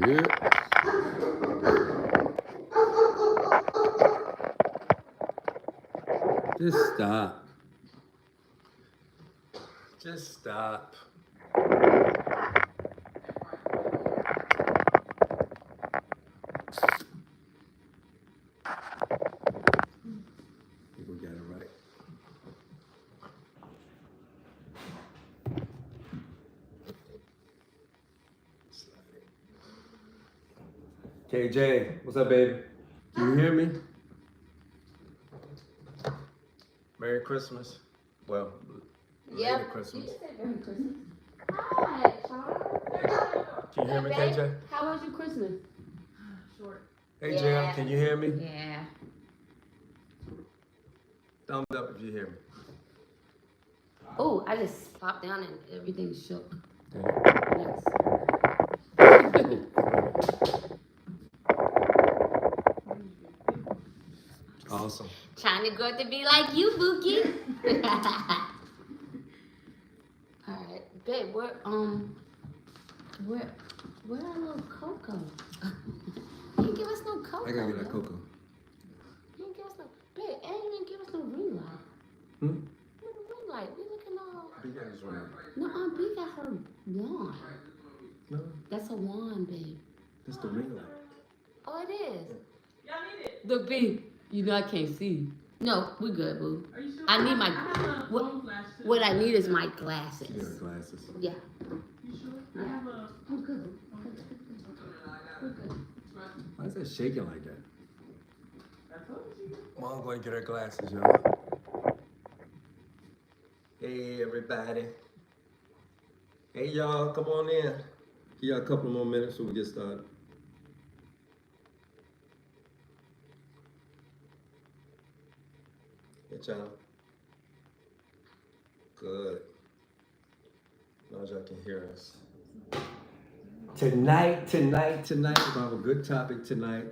Yeah. Just stop. Just stop. People got it right. KJ, what's up, baby? Can you hear me? Merry Christmas. Well, later Christmas. Merry Christmas. Hi, Sean. Can you hear me, KJ? How was your Christmas? Short. Hey, Jam, can you hear me? Yeah. Thumbs up if you hear me. Oh, I just popped down and everything shook. Yes. Awesome. Trying to grow to be like you, Bookie. All right, babe. Where our little Coco? You didn't give us no Coco. I gotta get that cocoa. You didn't give us no, babe. And you didn't give us no ring light. Hmm? What ring light? We looking all. B got his ring. No, B got her wand. No, That's a wand, babe. that's the ring light. Oh, it is. Y'all need it. Look, B. You know I can't see. No, we good, boo. Are you sure? I need my. I have a What? phone flash too. What I need is my You glasses. got glasses. Yeah. You sure? I have a. I'm good. We're good. Why is that shaking like that? I told you. Mom going to get her glasses, y'all. Hey, everybody. Hey, y'all, come on in. Give y'all a couple more minutes before we get started. Hey, y'all. Good. Now y'all can hear us. Tonight, we're gonna have a good topic tonight.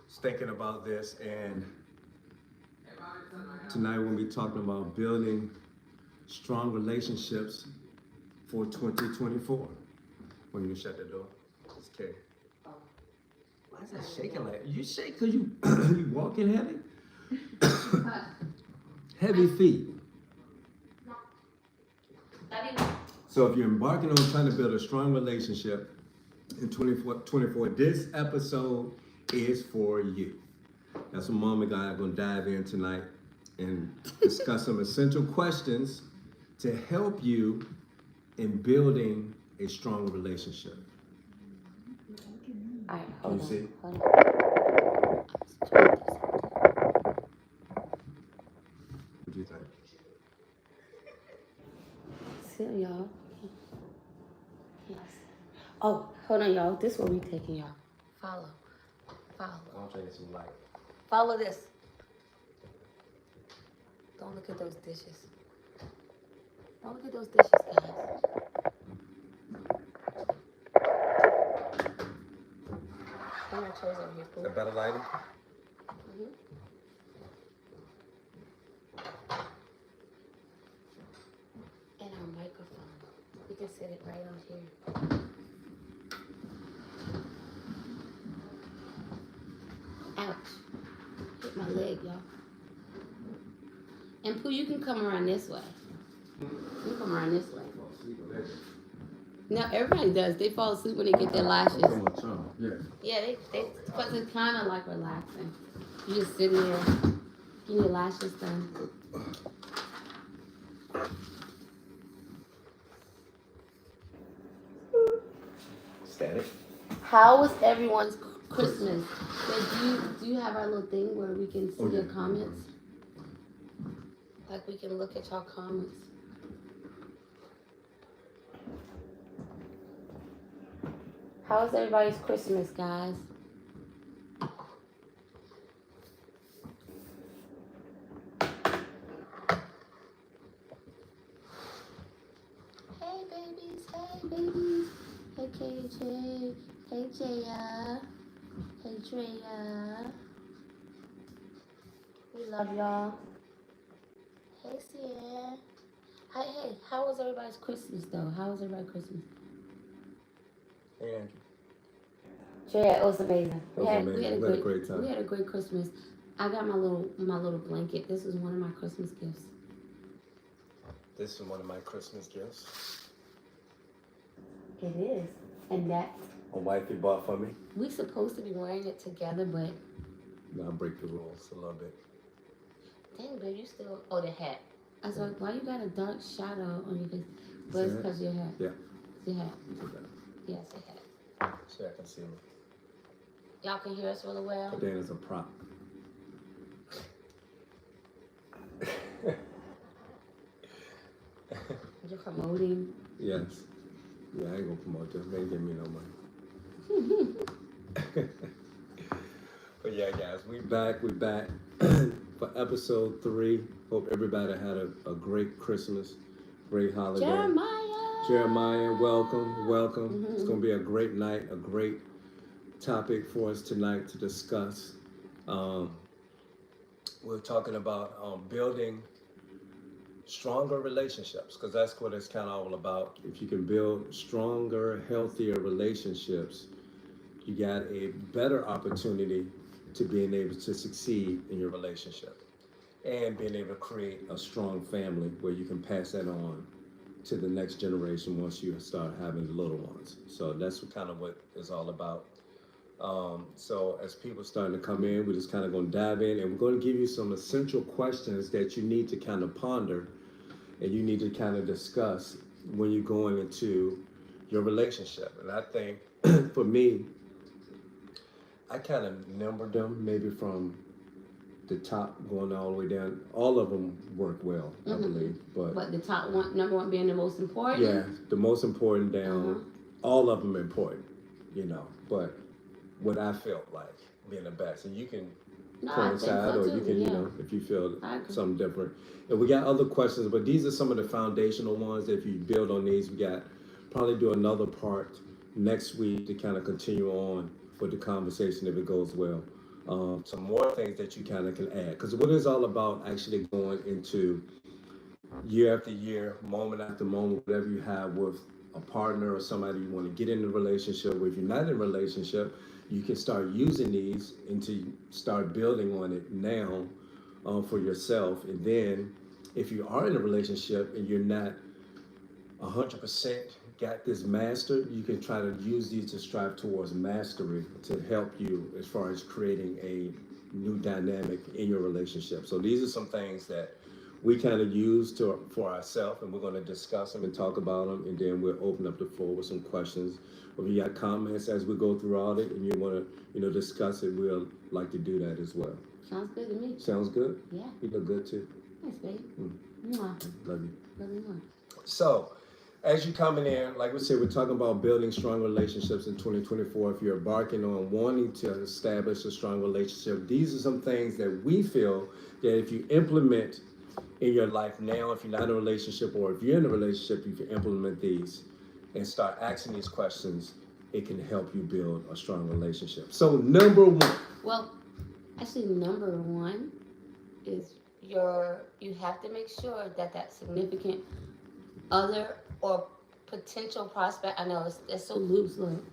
Just thinking about this, and tonight we're gonna be talking about building strong relationships for 2024. When you shut the door, it's okay. Why is that shaking like that? You shake because you you walking heavy? Heavy feet. So if you're embarking on trying to build a strong relationship in 2024, this episode is for you. That's what Mom and I are going to dive in tonight and discuss some essential questions to help you in building a strong relationship. All right, hold You on. see? Hold on. What do you think? See y'all. Yes. Oh, hold on, y'all. This is what we taking, y'all. Follow. I'm trying to get some light. Follow this. Don't look at those dishes. Don't look at those dishes, guys. Bring our chairs over here, Is please. that better lighting? And our microphone. We can set it right on here. Ouch. Hit my leg, y'all. And Pooh, you can come around this way. You can come around this way. No, everybody does. They fall asleep when they get their lashes. Yeah, they because it's kind of like relaxing. You just sitting there, getting your lashes done. Static. How was everyone's Christmas? Do you have our little thing where we can see your comments? Like we can look at y'all comments. How was everybody's Christmas, guys? Hey babies, hey babies. Hey KJ, hey Jaya, hey Drea. We love y'all. Hey Sierra. Hey, how was everybody's Christmas though? How was everybody's Christmas? And Yeah, it was amazing. it was amazing. We had a great time. We had a great Christmas. I got my little blanket. This was one of my Christmas gifts. This is one of my Christmas gifts. It is, and that My wifey bought for me. we supposed to be wearing it together, but I'll break the rules a little bit. dang, babe, you still. Oh, the hat. I was like, why you got a dark shadow on your face? But it's that? because your hat. Yeah. It's your hat. Okay. Yes, your hat. So I can see me. Y'all can hear us really well. But then it's a prop. You're promoting. Yes. Yeah, I ain't gonna promote this. They ain't give me no money. But yeah, guys, we back for episode 3. Hope everybody had a great Christmas, great holiday. Jeremiah, welcome. It's gonna be a great night, a great topic for us tonight to discuss. We're talking about building stronger relationships, because that's what it's kind of all about. If you can build stronger, healthier relationships, you got a better opportunity to being able to succeed in your relationship and being able to create a strong family where you can pass that on to the next generation once you start having the little ones. So that's kind of what it's all about. So as people starting to come in, we're just kind of going to dive in, and we're going to give you some essential questions that you need to kind of ponder and you need to kind of discuss when you're going into your relationship. And I think for me, I kind of numbered them maybe from the top going all the way down. All of them work well, I believe. But the top one, number one being the most important? Yeah, the most important down. All of them are important, but what I felt like being the best. And you can coincide, so or you can, if you feel something different. And we got other questions, but these are some of the foundational ones that if you build on these, we got probably do another part next week to kind of continue on with the conversation if it goes well. Some more things that you kind of can add, because what it's all about actually going into year after year, moment after moment, whatever you have with a partner or somebody you want to get in a relationship with. If you're not in a relationship, you can start using these and to start building on it now for yourself. And then if you are in a relationship and you're not 100% got this mastered, you can try to use these to strive towards mastery to help you as far as creating a new dynamic in your relationship. So these are some things that we kind of use for ourselves, and we're going to discuss them and talk about them, and then we'll open up the floor with some questions. If you got comments as we go through all it and you want to discuss it, we'll like to do that as well. Sounds good to me. Sounds good? Yeah. You look good too. Thanks, babe. Love you. Love you more. So, as you coming in, like we said, we're talking about building strong relationships in 2024. If you're embarking on wanting to establish a strong relationship, these are some things that we feel that if you implement in your life now, if you're not in a relationship, or if you're in a relationship, you can implement these and start asking these questions. It can help you build a strong relationship. So number one. Well, actually, number one is you have to make sure that significant other or potential prospect. I know it's so loose, look.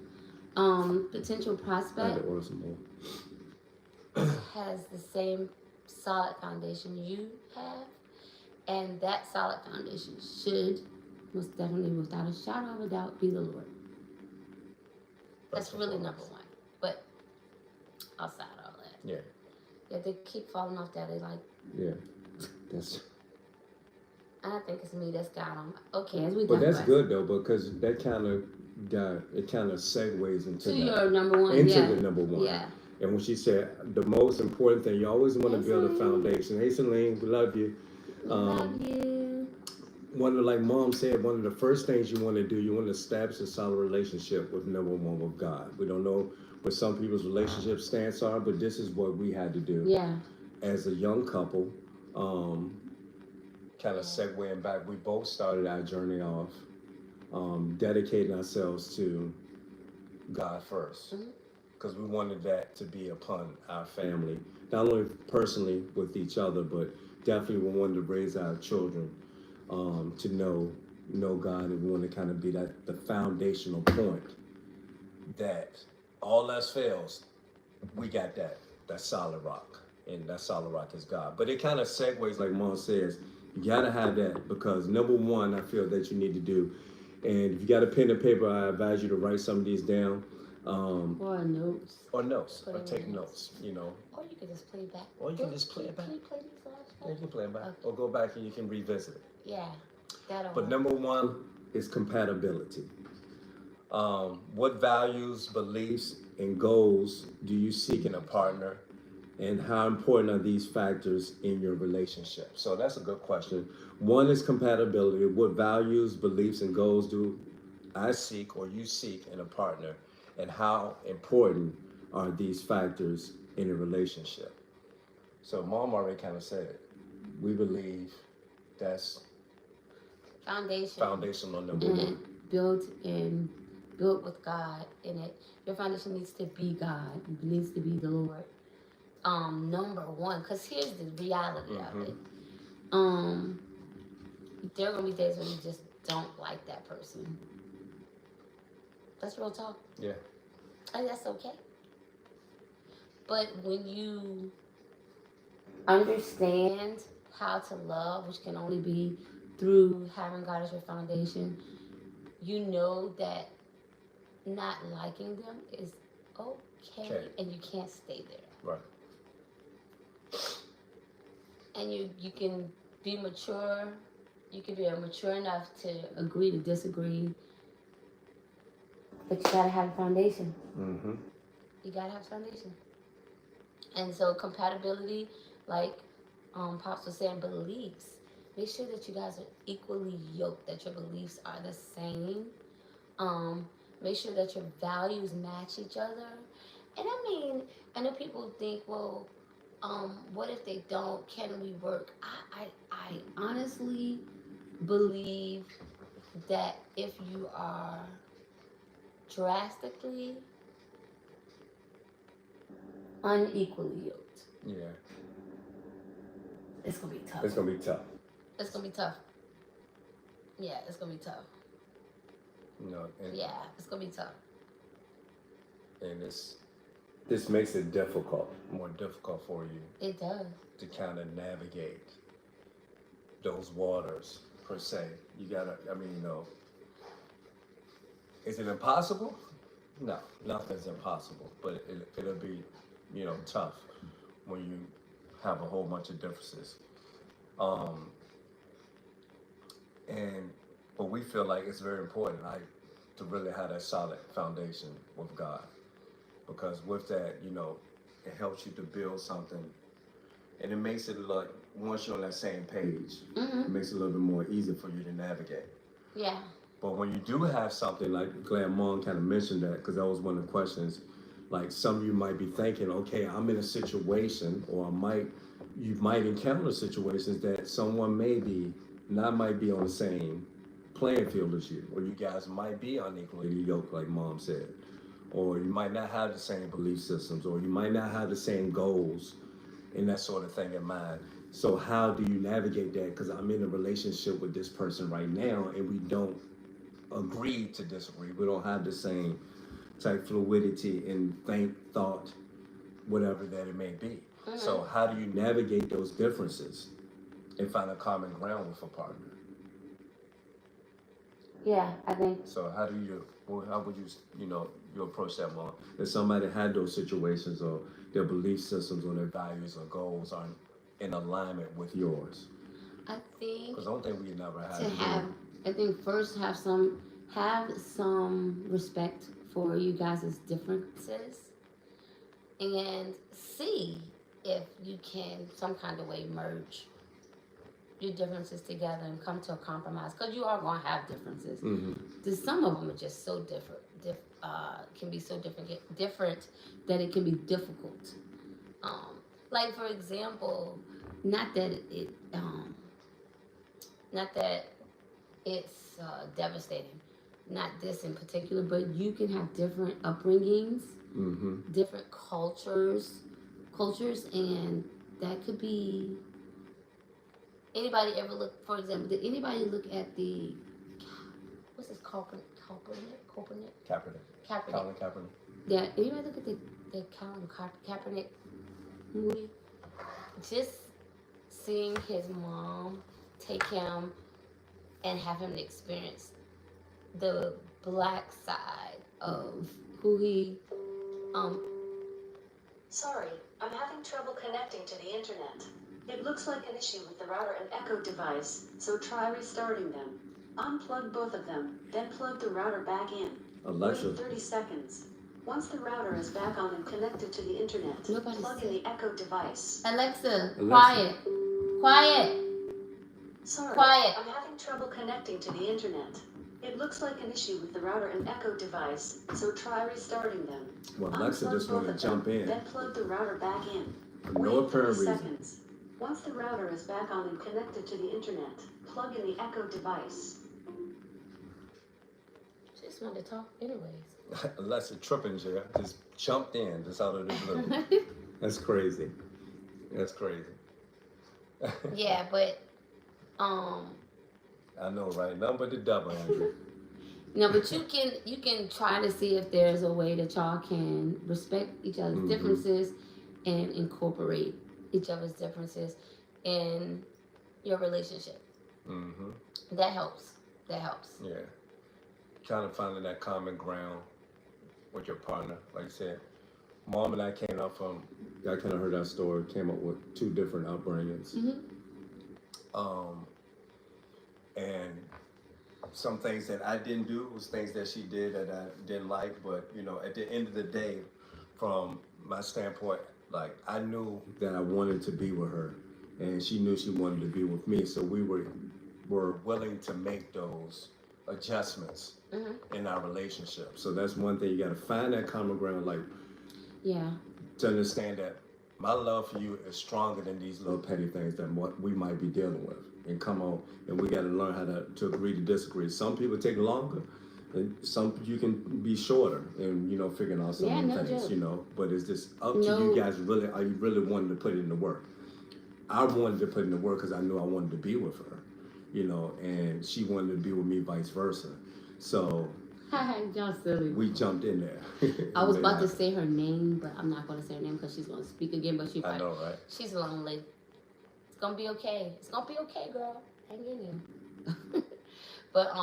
Potential prospect has the same solid foundation you have, and that solid foundation should most definitely, without a shadow of a doubt, be the Lord. That's really number one. But outside all that, yeah, they keep falling off that. They like, that's. I think it's me that's got them. Okay, as we. But that's good though, because that kind of segues into your number one. Into the number one. Yeah. And when she said the most important thing, you always want to build a foundation. Hey, Celine, we love you. Love you. Like Mom said, one of the first things you want to do, you want to establish a solid relationship with number one, with God. We don't know what some people's relationship stance are, but this is what we had to do. Yeah. As a young couple, kind of segueing back, we both started our journey off dedicating ourselves to God first. Because we wanted that to be upon our family, not only personally with each other, but definitely we wanted to raise our children to know God, and we want to kind of be the foundational point that all else fails, we got that. That's solid rock. And that solid rock is God. But it kind of segues, like Mom says, you gotta have that because number one, I feel that you need to do. And if you got a pen and paper, I advise you to write some of these down. Or notes. Or take notes, you know. Or you can just play back. Or you can just play it back. Can you play these last Yeah, you can play it back. Okay. Or go back and you can revisit it. Yeah, that'll But work. number one is compatibility. What values, beliefs, and goals do you seek in a partner? And how important are these factors in your relationship? So that's a good question. One is compatibility. What values, beliefs, and goals do I seek or you seek in a partner? And how important are these factors in a relationship? So Mom already kind of said it. We believe that's foundational number one. Built with God in it. Your foundation needs to be God. It needs to be the Lord. Number one, because here's the reality of it. There are gonna be days when you just don't like that person. That's real talk. Yeah. And that's okay. But when you understand how to love, which can only be through having God as your foundation, you know that not liking them is okay. And you can't stay there. Right. And you can be mature. You can be mature enough to agree to disagree. But you gotta have a foundation. Mm-hmm. You gotta have a foundation. And so compatibility, like Pops was saying, beliefs. Make sure that you guys are equally yoked, that your beliefs are the same. Make sure that your values match each other. And I mean, I know people think, well, what if they don't? Can we work? I honestly believe that if you are drastically unequally yoked, Yeah. it's gonna be tough. It's gonna be tough. It's gonna be tough. Yeah, it's gonna be tough. No. Yeah, it's gonna be tough. And this makes it more difficult for you. It does. To kind of navigate those waters per se. You gotta, is it impossible? No, nothing's impossible, but it'll be, tough when you have a whole bunch of differences. But we feel like it's very important, to really have that solid foundation with God. Because with that, it helps you to build something. And it makes it look, once you're on that same page, it makes it a little bit more easy for you to navigate. Yeah. But when you do have something, like glad Mom kind of mentioned that, because that was one of the questions, like some of you might be thinking, okay, I'm in a situation, or you might encounter situations that someone might be on the same playing field as you, or you guys might be unequally yoked, like Mom said. Or you might not have the same belief systems, or you might not have the same goals and that sort of thing in mind. So how do you navigate that? Because I'm in a relationship with this person right now, and we don't agree to disagree. We don't have the same type fluidity in thought, whatever that it may be. So how do you navigate those differences and find a common ground with a partner? Yeah, I think. So how would you, you approach that, Mom? If somebody had those situations, or their belief systems or their values or goals aren't in alignment with yours? I think. Because I don't think we never had I think first have some respect for you guys' differences, and see if you can some kind of way merge your differences together and come to a compromise, because you are going to have differences. Some of them are just so different, can be so different that it can be difficult. Like for example, not that it's devastating, not this in particular, but you can have different upbringings, different cultures, and that could be. Anybody ever look, for example, did anybody look at what's this Kaepernick. Colin Kaepernick. Yeah, anybody look at the Colin Kaepernick movie? Just seeing his mom take him and have him experience the black side of who he Sorry, I'm having trouble connecting to the internet. It looks like an issue with the router and Echo device, so try restarting them. Unplug both of them, then plug the router back in. Alexa. Wait 30 seconds. Once the router is back on and connected to the internet, plug in the Echo device. Alexa, quiet. Sorry, Quiet. I'm having trouble connecting to the internet. It looks like an issue with the router and Echo device, so try restarting them. Well, Alexa Unplug just both want to of jump them, in. Then plug the router back in. For no Wait 30 apparent reason. seconds. Once the router is back on and connected to the internet, plug in the Echo device. Just wanted to talk anyways. Alexa tripping here. Just jumped in just out of the blue. That's crazy. Yeah, but I know, right? Nothing but the devil, Andrew. no, but you can try to see if there's a way that y'all can respect each other's differences and incorporate each other's differences in your relationship. That helps. Yeah. Kind of finding that common ground with your partner. Like I said, Mom and I came up from, I kind of heard that story, came up with 2 different upbringings. And some things that I didn't do was things that she did that I didn't like. But, you know, at the end of the day, from my standpoint, like, I knew that I wanted to be with her. And she knew she wanted to be with me. So we were willing to make those adjustments in our relationship. So that's one thing, you got to find that common ground, like, to understand that my love for you is stronger than these little petty things that we might be dealing with. And come on, and we got to learn how to agree to disagree. Some people take longer, and some you can be shorter, and you know, figuring out some of the things, you know. But it's just up to you guys. Really, are you really wanting to put in the work? I wanted to put in the work because I knew I wanted to be with her, you know, and she wanted to be with me, vice versa. So y'all silly. We jumped in there. I was about to say her name, but I'm not going to say her name because she's going to speak again. But I know, right? She's lonely. It's gonna be okay. It's gonna be okay, girl. Hang in there. But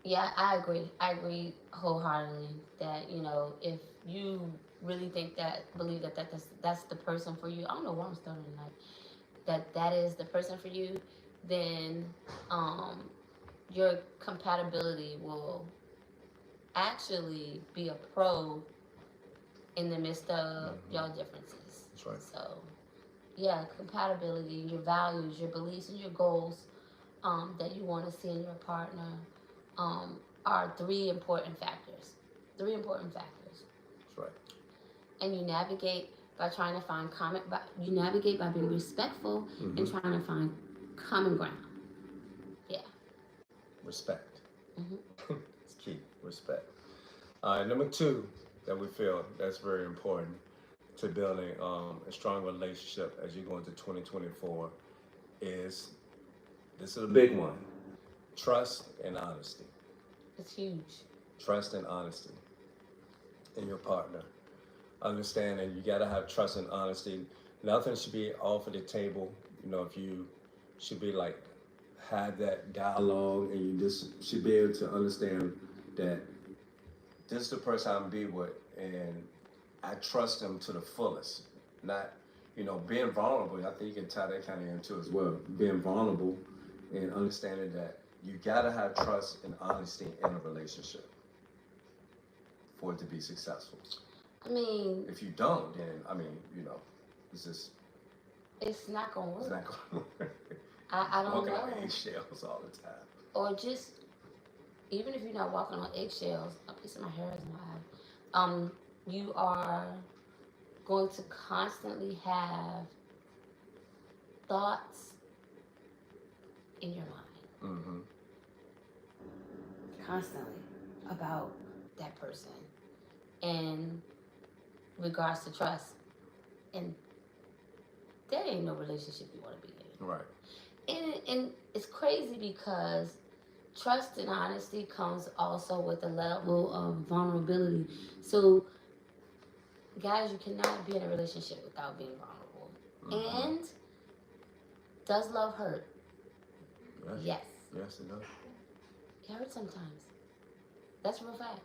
yeah, I agree wholeheartedly that, you know, if you really believe that that's the person for you. I don't know why I'm starting tonight. That is the person for you, then your compatibility will actually be a pro in the midst of y'all differences. That's right. So yeah, compatibility, your values, your beliefs, and your goals that you want to see in your partner are 3 important factors. 3 important factors. That's right. And you navigate by trying to find you navigate by being respectful and trying to find common ground. Yeah. Respect. It's key. Respect. Number 2 that we feel that's very important to building a strong relationship as you go into 2024 is, this is a big one, trust and honesty. It's huge. Trust and honesty in your partner. Understanding you gotta have trust and honesty. Nothing should be off of the table. You know, if you should be like, have that dialogue, and you just should be able to understand that this is the person I'm be with, and I trust them to the fullest. Not, you know, being vulnerable. I think you can tie that kind of into as well. Being vulnerable and understanding that you gotta have trust and honesty in a relationship for it to be successful. I mean, if you don't, then I mean, you know, it's not gonna work. It's not gonna work. I don't walking know. on eggshells all the time. Or just, even if you're not walking on eggshells, a piece of my hair is in my eye. You are going to constantly have thoughts in your mind. Constantly about that person in regards to trust. And that ain't no relationship you want to be in. Right. And it's crazy because trust and honesty comes also with a level of vulnerability. So, guys, you cannot be in a relationship without being vulnerable. And does love hurt? Yes. Yes, it does. It hurts sometimes. That's real facts.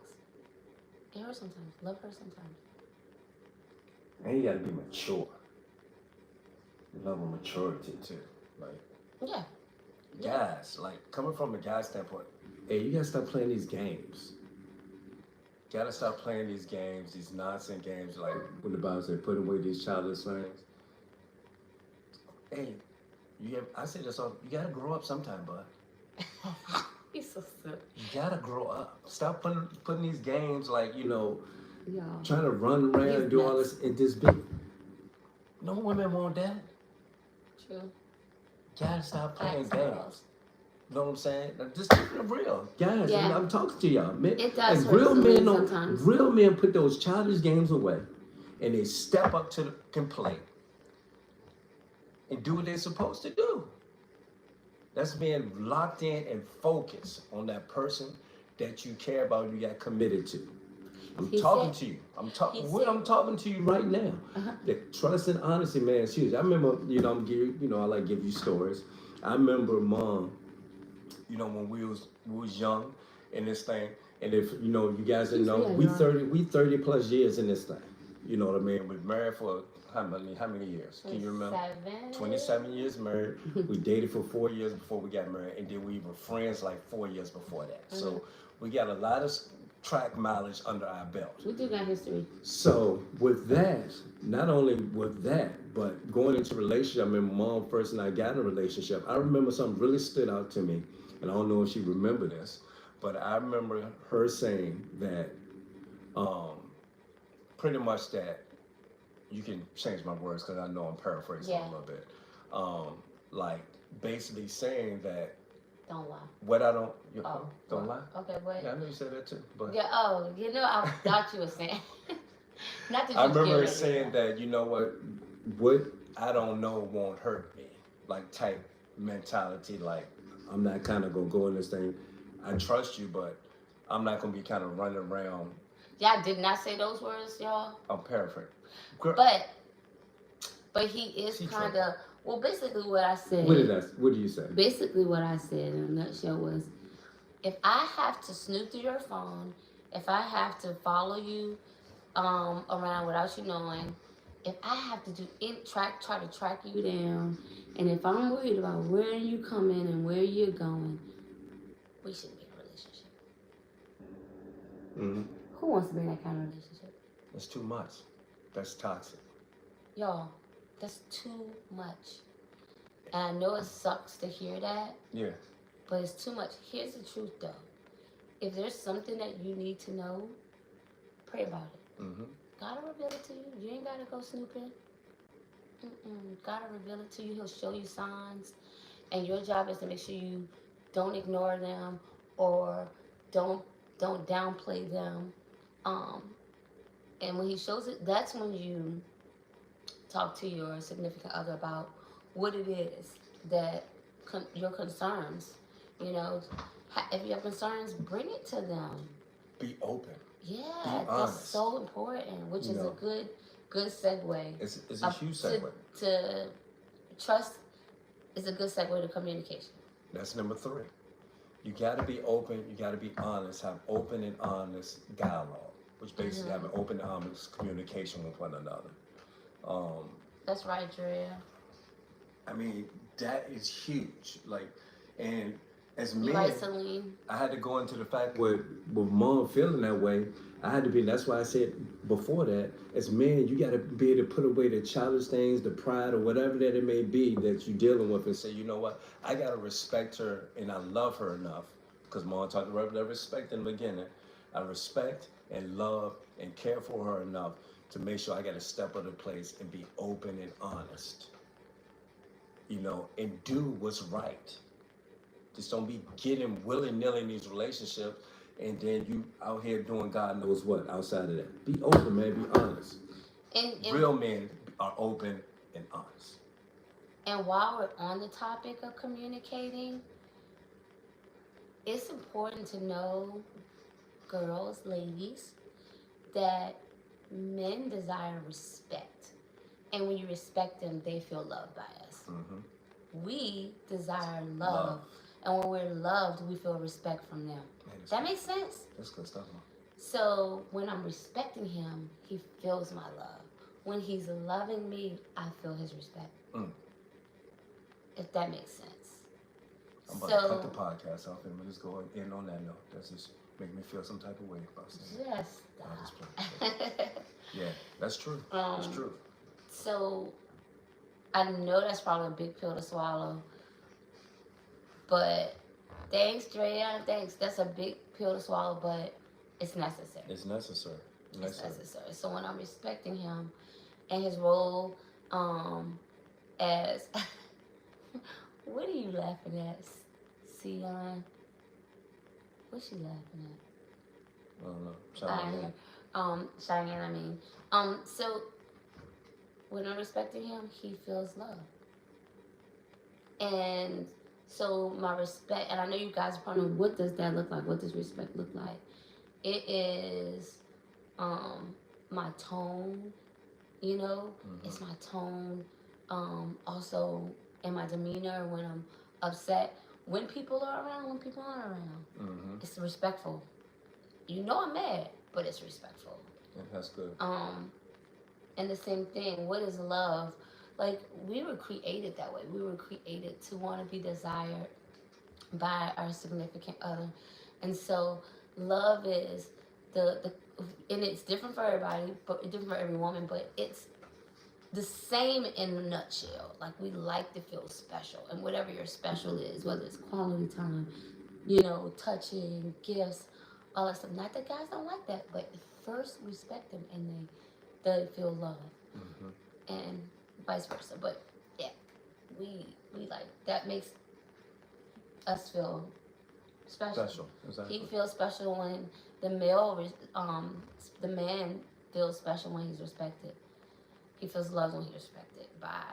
It hurts sometimes. Love hurts sometimes. And you gotta be mature. Level of maturity too. Like, Yeah. guys, like coming from a guy standpoint, hey, you gotta stop playing these games. You gotta stop playing these games, these nonsense games, like when the Bible said, put away these childish things. Hey, I say this all, you gotta grow up sometime, bud. He's so silly. You gotta grow up. Stop putting these games like, Y'all. trying to run around He's and do all nuts. this and just be. No women want that. True. Gotta stop playing Facts, games. girls. You know what I'm saying? Just keep it real. Guys, Yeah. I'm talking to y'all. Men, It does and hurt real some men sometimes. real men put those childish games away and they step up to the plate and do what they're supposed to do. That's being locked in and focused on that person that you care about, you got committed to. I'm talking to you. I'm talking to you right now. The trust and honesty, man, is huge. I remember, I like give you stories. I remember Mom, when we was young in this thing, and if you guys didn't know, we 30 plus years in this thing. You know what I mean? We're married for how many years? Can you remember? 27 years married. We dated for 4 years before we got married, and then we were friends like 4 years before that. So we got a lot of track mileage under our belt. We do got history. So with that, not only with that, but going into relationship, I remember Mom first and I got in a relationship. I remember something really stood out to me, and I don't know if she remember this, but I remember her saying that, pretty much that, you can change my words because I know I'm paraphrasing a little bit. Like basically saying that, don't lie. What I don't, don't lie? Okay, what? Yeah, I know you said that too. But Yeah, I thought you were saying. Not that I remember her scared saying that, what I don't know won't hurt me. Like type mentality, like I'm not kind of going to go in this thing. I trust you, but I'm not going to be kind of running around. Y'all did not say those words, y'all. I'm paraphrasing. But he is kind of, well, basically what I said. What do you say? Basically what I said in a nutshell was, if I have to snoop through your phone, if I have to follow you around without you knowing, if I have to try to track you down, and if I'm worried about where you coming and where you're going, we shouldn't be in a relationship. Mm-hmm. Who wants to be in that kind of relationship? That's too much. That's toxic. Y'all, that's too much. And I know it sucks to hear that. Yeah. But it's too much. Here's the truth, though. If there's something that you need to know, pray about it. Mm-hmm. God will reveal it to you. You ain't got to go snooping. God will reveal it to you. He'll show you signs. And your job is to make sure you don't ignore them or don't downplay them. And when he shows it, that's when you talk to your significant other about what it is that your concerns. If you have concerns, bring it to them. Be open. Yeah, that's so important, which is a good segue. It's a huge segue. To trust is a good segue to communication. That's number 3. You got to be open. You got to be honest. Have open and honest dialogue, which basically have an open and honest communication with one another. That's right, Drea. I mean, that is huge. And as men, right, Celine? I had to go into the fact with Mom feeling that way. I had to be. That's why I said before that, as men, you got to be able to put away the childish things, the pride, or whatever that it may be that you're dealing with, and say, you know what, I got to respect her, and I love her enough. Because Mom talked about respect in the beginning. I respect and love and care for her enough to make sure I got to step up to place and be open and honest. And do what's right. Just don't be getting willy-nilly in these relationships and then you out here doing God knows what outside of that. Be open, man. Be honest. And real men are open and honest. And while we're on the topic of communicating, it's important to know, girls, ladies, that men desire respect. And when you respect them, they feel loved by us. We desire love. And when we're loved, we feel respect from them. That makes sense? That's good stuff, man. So when I'm respecting him, he feels my love. When he's loving me, I feel his respect. If that makes sense. I'm about to cut the podcast off and we'll just go in on that note. That's just make me feel some type of way about saying that. Just Yeah, that's true. That's true. So I know that's probably a big pill to swallow. But thanks, Drea. Thanks. That's a big pill to swallow, but it's necessary. It's necessary. It's necessary. So when I'm respecting him and his role as what are you laughing at, Keon? What's she laughing at? I don't know. Cheyenne, I mean. So when I'm respecting him, he feels love. And so my respect, and I know you guys are probably, what does that look like? What does respect look like? It is my tone, you know? It's my tone. Also in my demeanor when I'm upset. When people are around, when people aren't around. It's respectful. You know I'm mad, but it's respectful. Yeah, that's good. And the same thing, what is love? Like, we were created that way. We were created to want to be desired by our significant other. And so love is the and it's different for everybody, but different for every woman, but it's the same in a nutshell. Like, we like to feel special, and whatever your special is, whether it's quality time, you know, touching, gifts, all that stuff. Not that guys don't like that, but first respect them and they feel love, and vice versa. But yeah, we like that makes us feel special. Exactly. He feels special when the man feels special when he's respected. He feels loved when he's respected by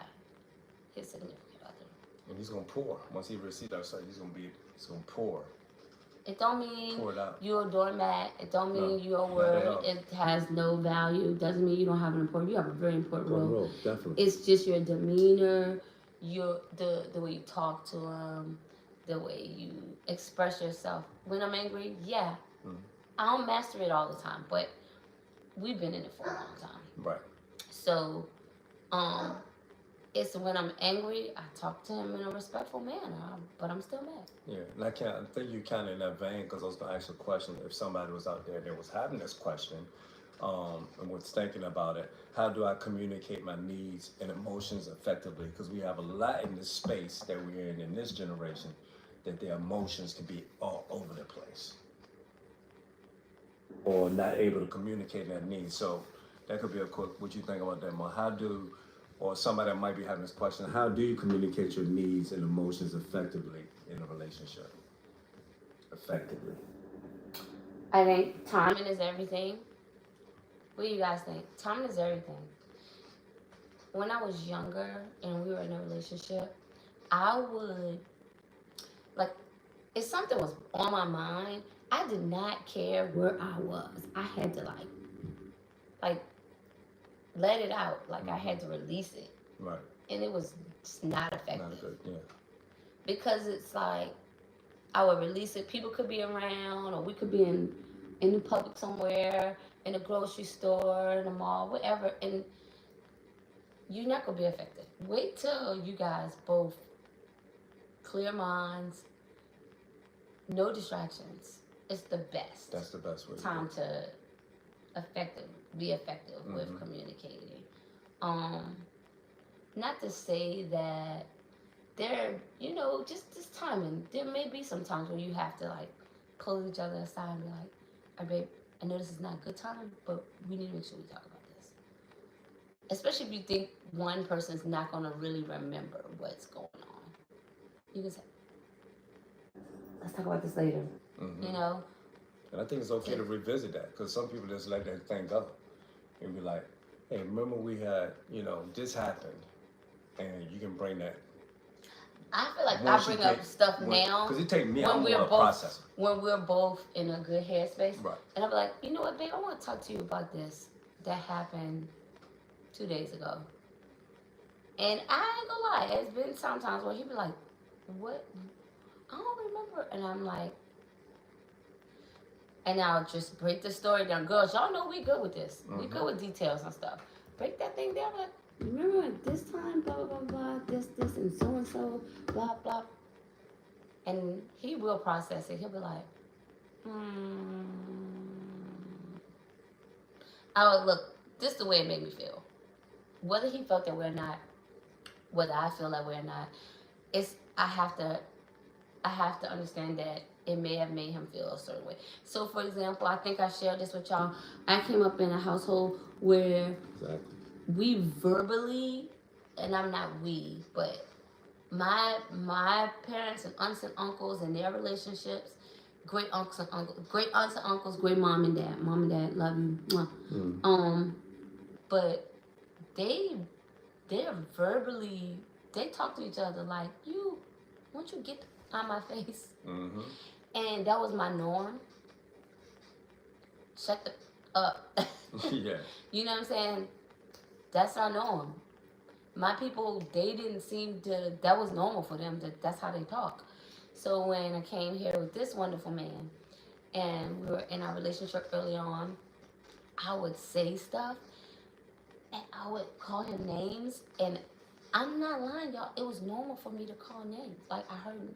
his significant other. And he's gonna pour. Once he receives that side, he's gonna pour. It don't mean you're a doormat. It don't mean you're a word. It has no value. It doesn't mean you don't have an important. You have a very important role. Definitely. It's just your demeanor, the way you talk to him, the way you express yourself. When I'm angry, yeah, I don't master it all the time, but we've been in it for a long time. Right. So, it's when I'm angry, I talk to him in a respectful manner, but I'm still mad. Yeah, and I think you kind of in that vein, because I was going to ask you a question. If somebody was out there that was having this question and was thinking about it, how do I communicate my needs and emotions effectively? Because we have a lot in this space that we're in this generation, that their emotions can be all over the place or not able to communicate their needs. So that could be a quick, what you think about that, Mo? Or somebody that might be having this question, how do you communicate your needs and emotions effectively in a relationship? Effectively. I think timing is everything. What do you guys think? Timing is everything. When I was younger and we were in a relationship, I would, like, if something was on my mind, I did not care where I was. I had to, like, let it out. Like, I had to release it. Right. And it was just not effective. Not good, yeah. Because it's like, I would release it. People could be around, or we could be in the public somewhere, in a grocery store, in a mall, whatever, and you're not going to be effective. Wait till you guys both clear minds, no distractions. It's the best. That's the best way. Time to be effective with communicating. Not to say that there, you know, just timing. There may be some times when you have to, like, pull each other aside and be like, all right, babe, I know this is not a good time, but we need to make sure we talk about this. Especially if you think one person's not going to really remember what's going on. You can say, let's talk about this later. You know? And I think it's okay to revisit that, because some people just let that thing go and be like, hey, remember we had, you know, this happened, and you can bring that I feel like Once I you bring up get- stuff when- now Cause it take me, when I'm we're more both processing. when we're both in a good headspace. Right. And I'll be like, you know what, babe, I want to talk to you about this that happened 2 days ago. And I ain't gonna lie, it's been sometimes where he'd be like, what? I don't remember. And I'm like, and I'll just break the story down. Girls, y'all know we good with this. We good with details and stuff. Break that thing down. Like, remember when this time, blah, blah, blah, blah, this, and so, blah, blah. And he will process it. He'll be like, oh, look, this is the way it made me feel. Whether he felt that way or not, whether I feel that way or not, it's, I have to understand that it may have made him feel a certain way. So, for example, I think I shared this with y'all. I came up in a household where we verbally, and I'm not we, but my parents and aunts and uncles and their relationships, great aunts and uncles, great mom and dad, love you. But they're verbally, they talk to each other like, won't you get on my face? And that was my norm. Shut the up. Yeah. You know what I'm saying? That's our norm. My people, they didn't seem to, that was normal for them. That's how they talk. So when I came here with this wonderful man, and we were in our relationship early on, I would say stuff, and I would call him names, and I'm not lying, y'all. It was normal for me to call names. Like, I heard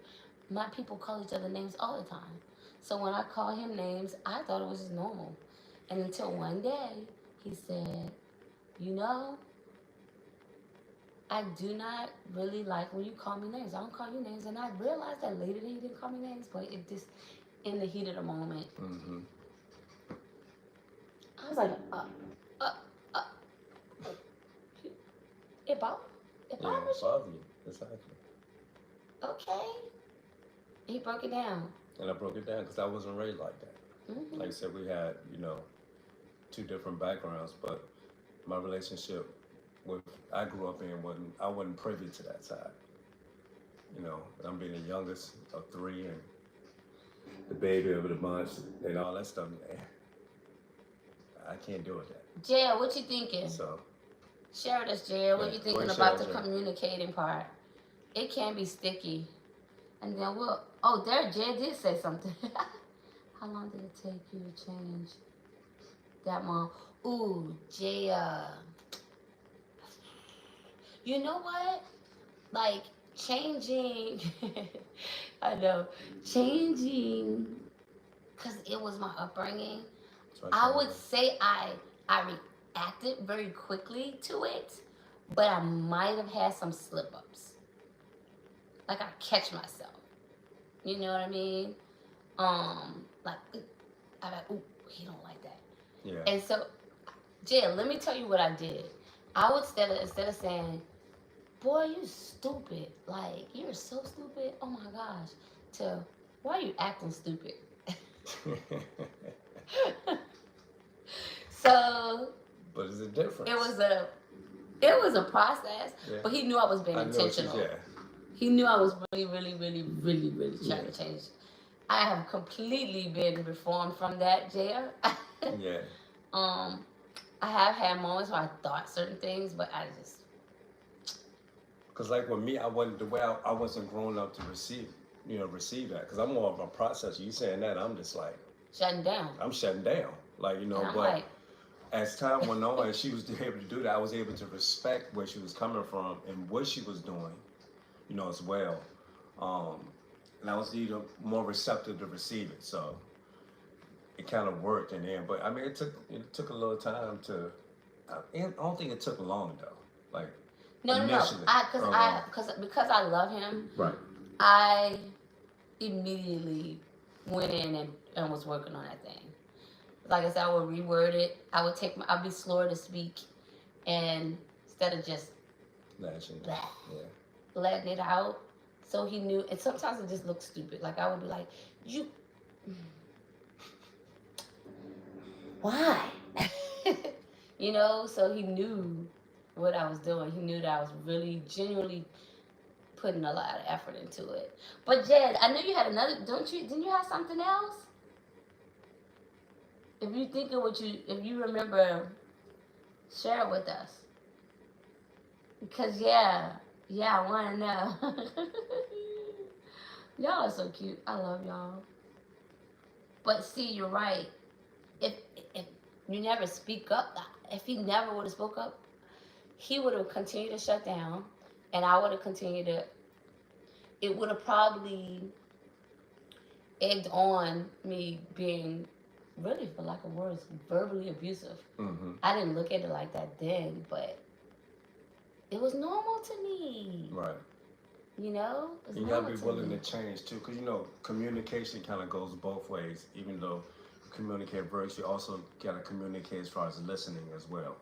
my people call each other names all the time. So when I call him names, I thought it was just normal. And until one day, he said, you know, I do not really like when you call me names. I don't call you names. And I realized that later that he didn't call me names, but it just, in the heat of the moment, I was like, it bothers you. Exactly. Okay. He broke it down. And I broke it down because I wasn't raised like that. Like I said, we had, two different backgrounds, but my relationship I grew up in, I wasn't privy to that side. I'm being the youngest of 3 and the baby of the bunch and all that stuff. I can't do it that. Jail, what you thinking? So share with us, Jail. What you thinking about the communicating part? It can be sticky. And then there, Jay did say something. How long did it take you to change that, Mom? Ooh, Jay, you know what? Like, changing, I know, changing, because it was my upbringing. I would say I reacted very quickly to it, but I might have had some slip-ups. Like, I catch myself. You know what I mean? Like, I'm like, ooh, he don't like that. Yeah. And so, Jay, let me tell you what I did. I would, instead of saying, boy, you stupid. Like, you're so stupid. Oh, my gosh. To, why are you acting stupid? So. But it's a difference. It was a process, yeah. But he knew I was being intentional. He knew I was really, really, really, really, really trying to change. I have completely been reformed from that, JR. Yeah. I have had moments where I thought certain things, but I just. Cause like with me, I wasn't grown up to receive that. Cause I'm more of a processor. You saying that, I'm just like shutting down. I'm shutting down, but like, as time went on, and she was able to do that, I was able to respect where she was coming from and what she was doing, as well. And I was either more receptive to receive it, so it kind of worked in the end. But I mean, it took a little time to. I don't think it took long though. Like. No. Because I love him. Right. I immediately went in and was working on that thing. Like I said, I would reword it. I'd be slower to speak, and instead of just letting it out, so he knew. And sometimes it just looked stupid. Like I would be like, "You, why?" So he knew what I was doing. He knew that I was really genuinely putting a lot of effort into it. But Jed, I know you had another. Didn't you have something else? If you think of if you remember, share it with us. Because I want to know. Y'all are so cute. I love y'all. But see, you're right. If you never speak up, if he never would have spoke up, he would have continued to shut down, and I would have continued to. It would have probably egged on me being, really, for lack of words, verbally abusive. Mm-hmm. I didn't look at it like that then, but it was normal to me. Right. You know? You gotta be willing to change too, because communication kind of goes both ways. Even though you communicate verbally, you also gotta communicate as far as listening as well.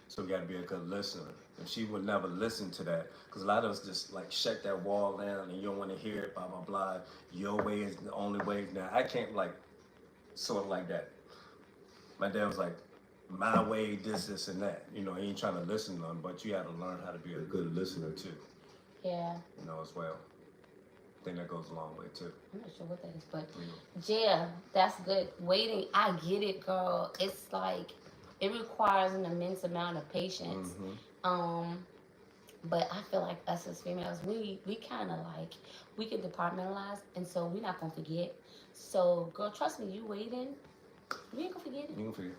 So you gotta be a good listener. If she would never listen to that, because a lot of us just like shut that wall down and you don't want to hear it, blah blah blah. Your way is the only way. Now I can't sort of like that. My dad was like, my way, this and that. He ain't trying to listen to them, but you have to learn how to be a good listener too. Yeah. As well. I think that goes a long way too. I'm not sure what that is, but yeah, that's good. Waiting, I get it, girl. It's like it requires an immense amount of patience. Mm-hmm. But I feel like us as females, we kind of we can departmentalize, and so we're not gonna forget. So, girl, trust me, you waiting, you ain't gonna forget it. You can forget.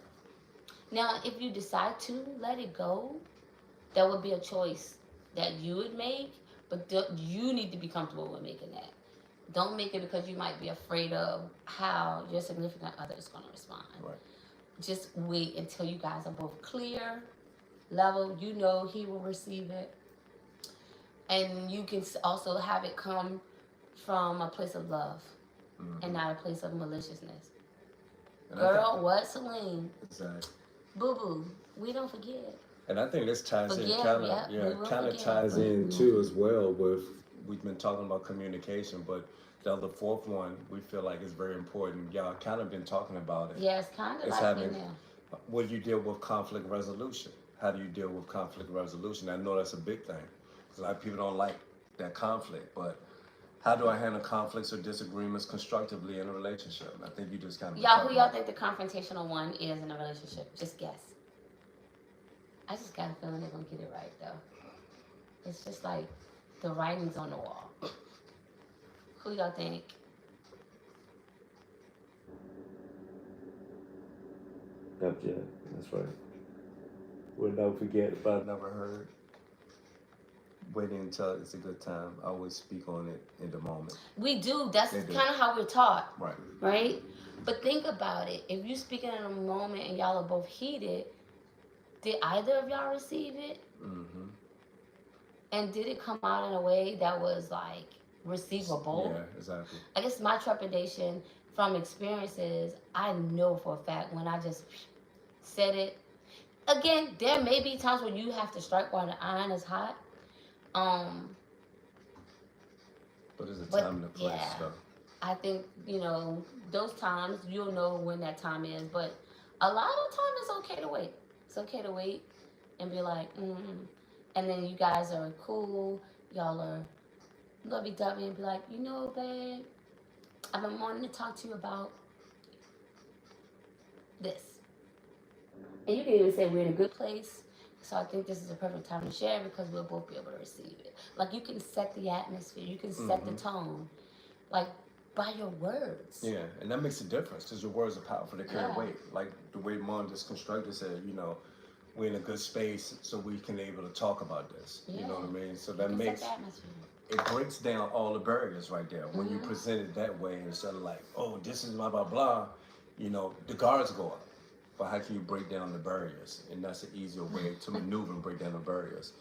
Now, if you decide to let it go, that would be a choice that you would make, but you need to be comfortable with making that. Don't make it because you might be afraid of how your significant other is going to respond. Right. Just wait until you guys are both clear, level, he will receive it. And you can also have it come from a place of love, mm-hmm. and not a place of maliciousness. And girl, what, Celine? Exactly. Boo-boo, we don't forget. And I think this ties in ties in too as well with, we've been talking about communication, but the other fourth one we feel like is very important. Y'all kind of been talking about it. Yeah, it's kind of what do you deal with conflict resolution? How do you deal with conflict resolution? I know that's a big thing because a lot of people don't like that conflict, but how do I handle conflicts or disagreements constructively in a relationship? I think you just kind of who y'all think the confrontational one is in a relationship? Just guess. I just got a feeling they're gonna get it right though. It's just like the writing's on the wall. Who y'all think? Yeah, that's right. We'll never forget if I never heard. Waiting until it's a good time. I always speak on it in the moment. We do. That's kind of how we're taught. Right. Right? But think about it. If you speak in a moment and y'all are both heated, did either of y'all receive it? Mm-hmm. And did it come out in a way that was receivable? Yeah, exactly. I guess my trepidation from experiences, I know for a fact when I just said it. Again, there may be times when you have to strike while the iron is hot. But there's a time and a place, though. I think, those times, you'll know when that time is. But a lot of the time, it's okay to wait. It's okay to wait and be like, And then you guys are cool. Y'all are lovey-dovey and be like, babe, I've been wanting to talk to you about this. And you can even say we're in a good place. So I think this is a perfect time to share because we'll both be able to receive it. You can set the atmosphere. You can set the tone. By your words. Yeah, and that makes a difference because your words are powerful. They carry weight. Like the way Mom just constructed said, we're in a good space so we can be able to talk about this. Yeah. You know what I mean? So that it breaks down all the barriers right there. When you present it that way instead of this is blah, blah, blah, the guards go up. But how can you break down the barriers? And that's an easier way to maneuver and break down the barriers.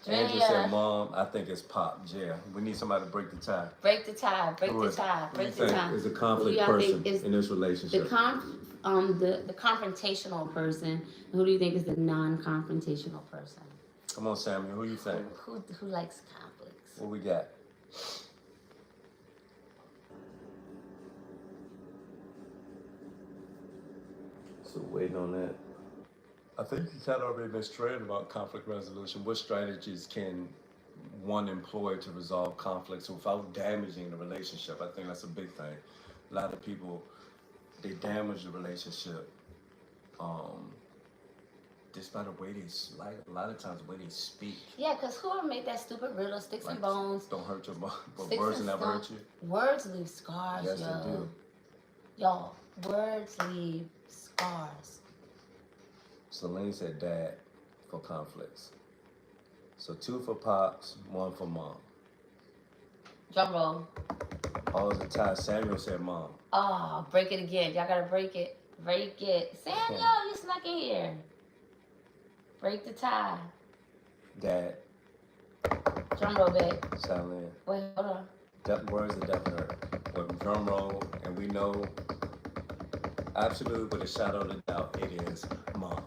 Angela said, Mom, I think it's Pop. Yeah, we need somebody to break the tie. Break the tie. Break the tie. Break the tie. Is a conflict person in this relationship. The confrontational person. Who do you think is the non-confrontational person? Come on, Samuel. Who you think? Who likes conflicts? What we got? So waiting on that. I think you kind of already been straight about conflict resolution. What strategies can one employee to resolve conflicts without damaging the relationship. I think that's a big thing. A lot of people, they damage the relationship just by the way they, like a lot of times the way they speak. Yeah, because whoever made that stupid riddle, sticks and bones. Don't hurt your bones, but Sticks words and never hurt you. Words leave scars, Yes, yo. they do. Y'all, words leave scars. Celine said dad for conflicts. So 2 for pops, 1 for mom. Drum roll. All the time, Samuel said mom. Oh, break it again. Y'all gotta break it. Break it. Samuel, you snuck in here. Break the tie. Dad. Drum roll, babe. Celine. Wait, hold on. Words that definitely hurt. With drum roll, and we know absolutely with a shadow of a doubt, it is mom.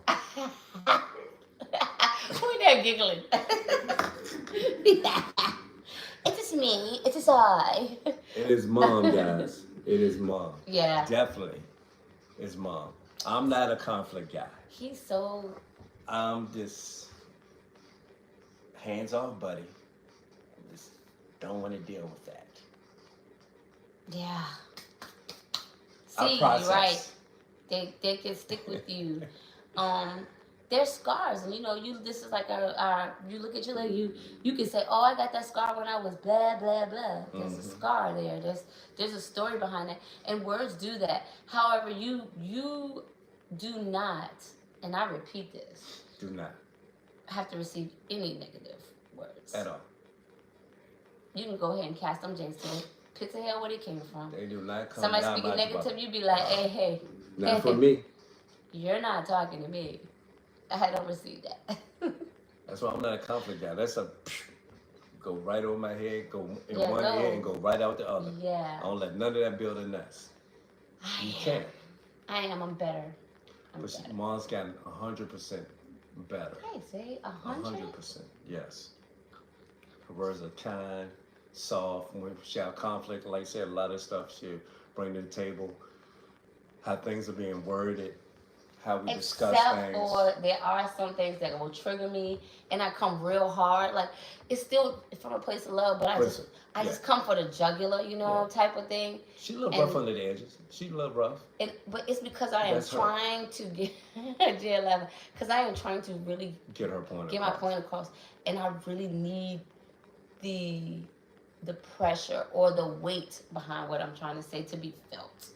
Who there giggling? It's just me. It's just I. It is mom, guys. It is mom. Yeah. Definitely. It's mom. I'm not a conflict guy. He's so... I'm just hands off, buddy. I just don't want to deal with that. Yeah. I See, process. you're right. They can stick with you. There's scars, and you know, this is like our you look at your leg, you can say, oh, I got that scar when I was blah blah blah. There's a scar there. There's a story behind it, and words do that. However, you do not, and I repeat this, Do not have to receive any negative words at all. You can go ahead and cast them James to the pits of hell where they came from. They do not come. Somebody speaking negative, you be like, hey, not for me. You're not talking to me. I don't receive that. That's why I'm not a conflict guy. That's a go right over my head, go in Yeah, one no. ear and go right out the other. Yeah. I don't let none of that build a nest. You can't. I'm better. But mom's gotten 100% better. Hey, say 100? 100%, yes. Her words are kind, soft. When she have conflict, like I said, a lot of stuff she'll bring to the table. How things are being worded, how we discuss Except things. for there are some things that will trigger me, and I come real hard. Like, it's still from a place of love, but I just come for the jugular, type of thing. She a little rough under the edges. She a little rough. But it's because I am trying to get J11, because I am trying to really get her point get my point across, and I really need the pressure or the weight behind what I'm trying to say to be felt.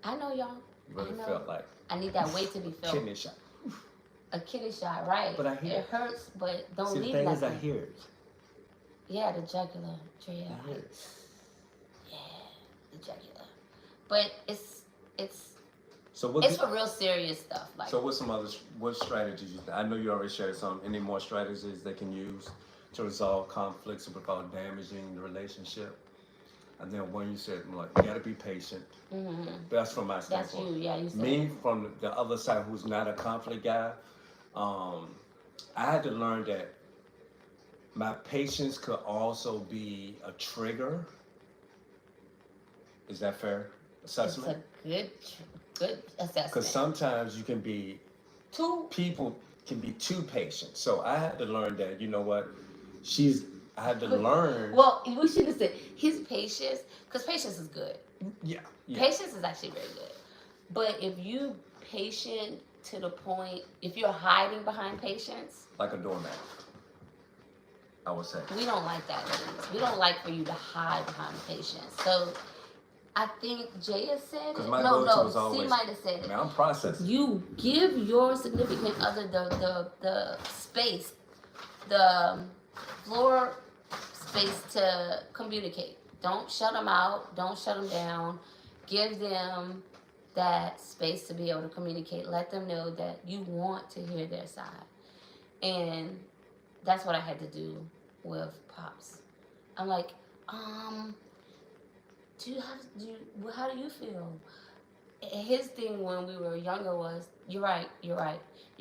I know, y'all. Really felt like I need that weight to be felt. kidney shot. A kidney shot, right? But I hear it hurts, but don't See, leave the thing like is, that. I hear it. Yeah, the jugular. I hear it. Yeah, the jugular. But it's So it's for real serious stuff. Like, so what's some other what strategies? I know you already shared some. Any more strategies they can use to resolve conflicts without damaging the relationship? And then one you said, like, you gotta be patient. mm-hmm. That's from my standpoint. That's you, yeah. You said Me, from the other side, who's not a conflict guy, I had to learn that my patience could also be a trigger. Is that fair assessment? It's a good assessment. Because sometimes you can be people can be too patient. So I had to learn that, you know what, I had to learn. Well, we should have said his patience, because patience is good. Yeah. Patience is actually very good. But if you patient to the point, if you're hiding behind patience. Like a doormat, I would say. We don't like that. We don't like for you to hide behind patience. So I think Jay has said it. No, C might have said it. Man, I'm processing. You give your significant other the space, the floor space to communicate. Don't shut them out. Don't shut them down. Give them that space to be able to communicate. Let them know that you want to hear their side. And that's what I had to do with Pops. I'm like, how do you feel? His thing when we were younger was, you're right, you're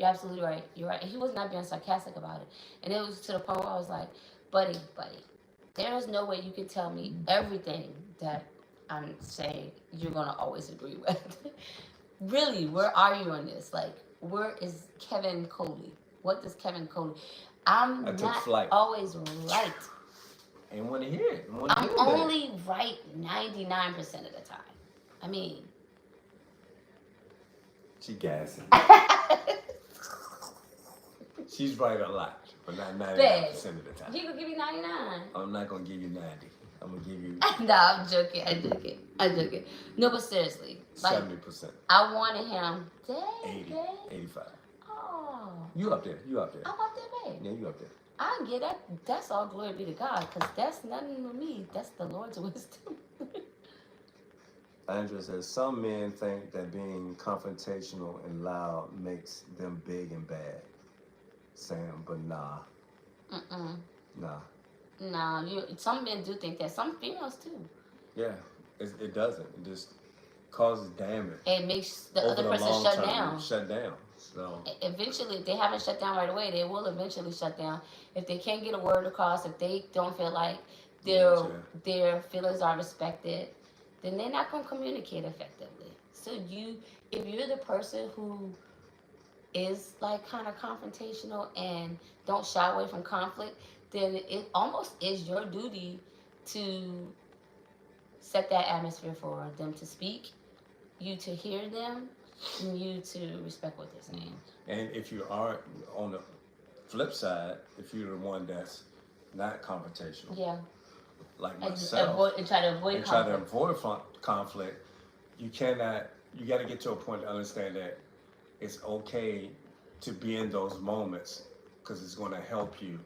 absolutely right, you're right. And he was not being sarcastic about it. And it was to the point where I was like, buddy, there is no way you can tell me everything that I'm saying you're gonna always agree with. Really, where are you on this? Like, where is Kevin Coley? What does Kevin Coley? I'm I took not flight. always right. Ain't want to hear it. I'm only right 99% of the time. I mean, she gassing. She's right a lot, but not 99% of the time. He gonna give you 99. I'm not gonna give you 90. I'm gonna give you. No, I'm joking. I'm joking. No, but seriously, like 70%. I wanted him. 80, 85. Oh, You up there? You up there? I'm up there, babe. Yeah, you up there. I get that. That's all glory be to God, because that's nothing with me. That's the Lord's wisdom. Andrea says some men think that being confrontational and loud makes them big and bad. Sam, but nah. Nah. Nah, some men do think that. Some females too. Yeah, it doesn't. It just causes damage. It makes the Over other the person long shut term, down. Shut down. So Eventually, if they haven't shut down right away, they will eventually shut down. If they can't get a word across, if they don't feel like their feelings are respected, then they're not going to communicate effectively. So if you're the person who is like kind of confrontational and don't shy away from conflict, then it almost is your duty to set that atmosphere for them to speak, you to hear them, and you to respect what they're saying. And if you are on the flip side, if you're the one that's not confrontational, Yeah. like myself, and try to avoid conflict, you got to get to a point to understand that it's okay to be in those moments because it's going to help you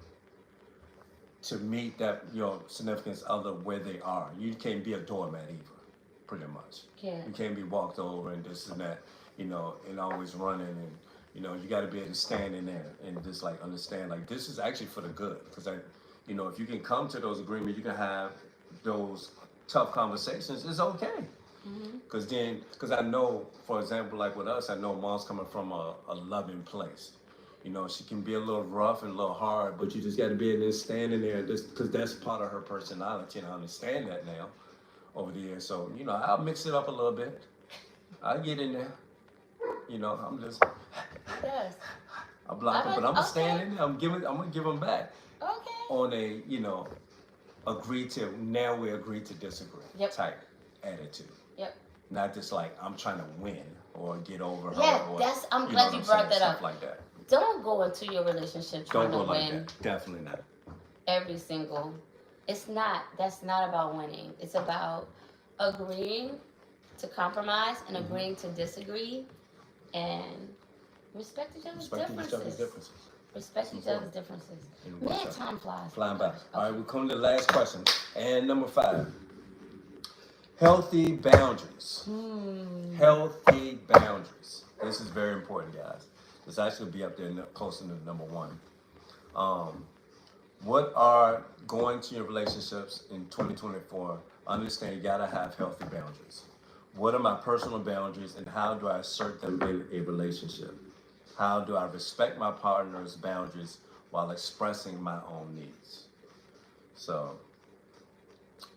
to meet that your significant other where they are. You can't be a doormat either, pretty much. Yeah. You can't be walked over and this and that, and always running and you got to be able to stand in there and just like understand like this is actually for the good because if you can come to those agreements, you can have those tough conversations. It's okay. Because I know, for example, like with us, I know mom's coming from a loving place. She can be a little rough and a little hard, but you just got to be in there standing there just because that's part of her personality, and I understand that now over the years. So, I'll mix it up a little bit. I'll get in there. I'm just. Yes. I block them, but I'm gonna stand in there. I'm gonna give them back. Okay. On a, we agree to disagree type attitude. Yep. Not just like I'm trying to win or get over her. Yeah, or, I'm glad you brought that up. Stuff like that. Don't go into your relationship trying to win. Like that. Definitely not. That's not about winning. It's about agreeing to compromise and agreeing to disagree and respect each other's differences. Respect each other's differences. Man, time flies. Flying by. All right, we come to the last question. And number 5. Healthy boundaries. Healthy boundaries. This is very important, guys. This actually be up there close to number 1. What are going to your relationships in 2024? Understand you gotta have healthy boundaries. What are my personal boundaries and how do I assert them in a relationship? How do I respect my partner's boundaries while expressing my own needs? So,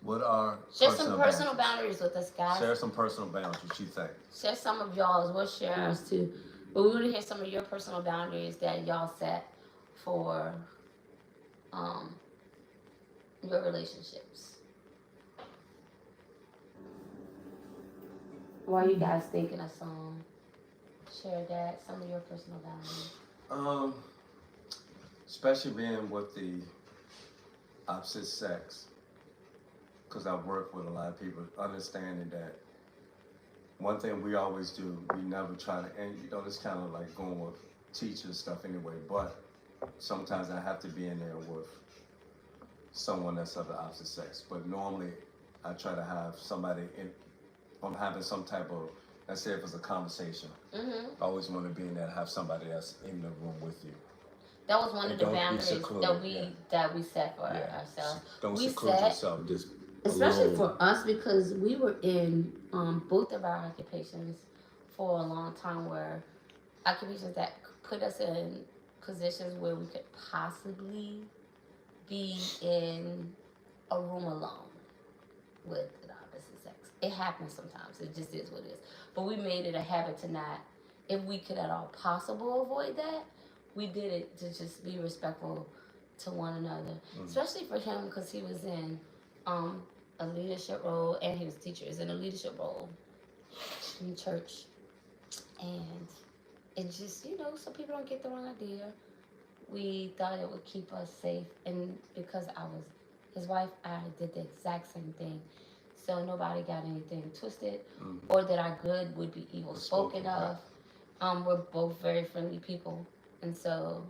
what are share some personal boundaries with us, guys. Share some personal boundaries, what you think. Share some of y'all's. We'll share ours too. But we want to hear some of your personal boundaries that y'all set for your relationships. While you guys thinking of some, share that, some of your personal boundaries. Especially being with the opposite sex, because I work with a lot of people, understanding that one thing we always do, we never try to, and it's kind of like going with teacher stuff anyway, but sometimes I have to be in there with someone that's of the opposite sex. But normally I try to have somebody I'm having some type of, let's say if it's a conversation, I always want to be in there and have somebody that's in the room with you. That was one of the boundaries that we set for ourselves. Don't seclude yourself, just especially alone. For us, because we were in both of our occupations for a long time, where occupations that put us in positions where we could possibly be in a room alone with the opposite sex. It happens sometimes. It just is what it is. But we made it a habit to not, if we could at all possible avoid that, we did it to just be respectful to one another, especially for him because he was in a leadership role and he was teacher is in a leadership role in church, and it just so people don't get the wrong idea. We thought it would keep us safe, and because I was his wife, I did the exact same thing, so nobody got anything twisted, or that our good would be evil spoken of. We're both very friendly people, and so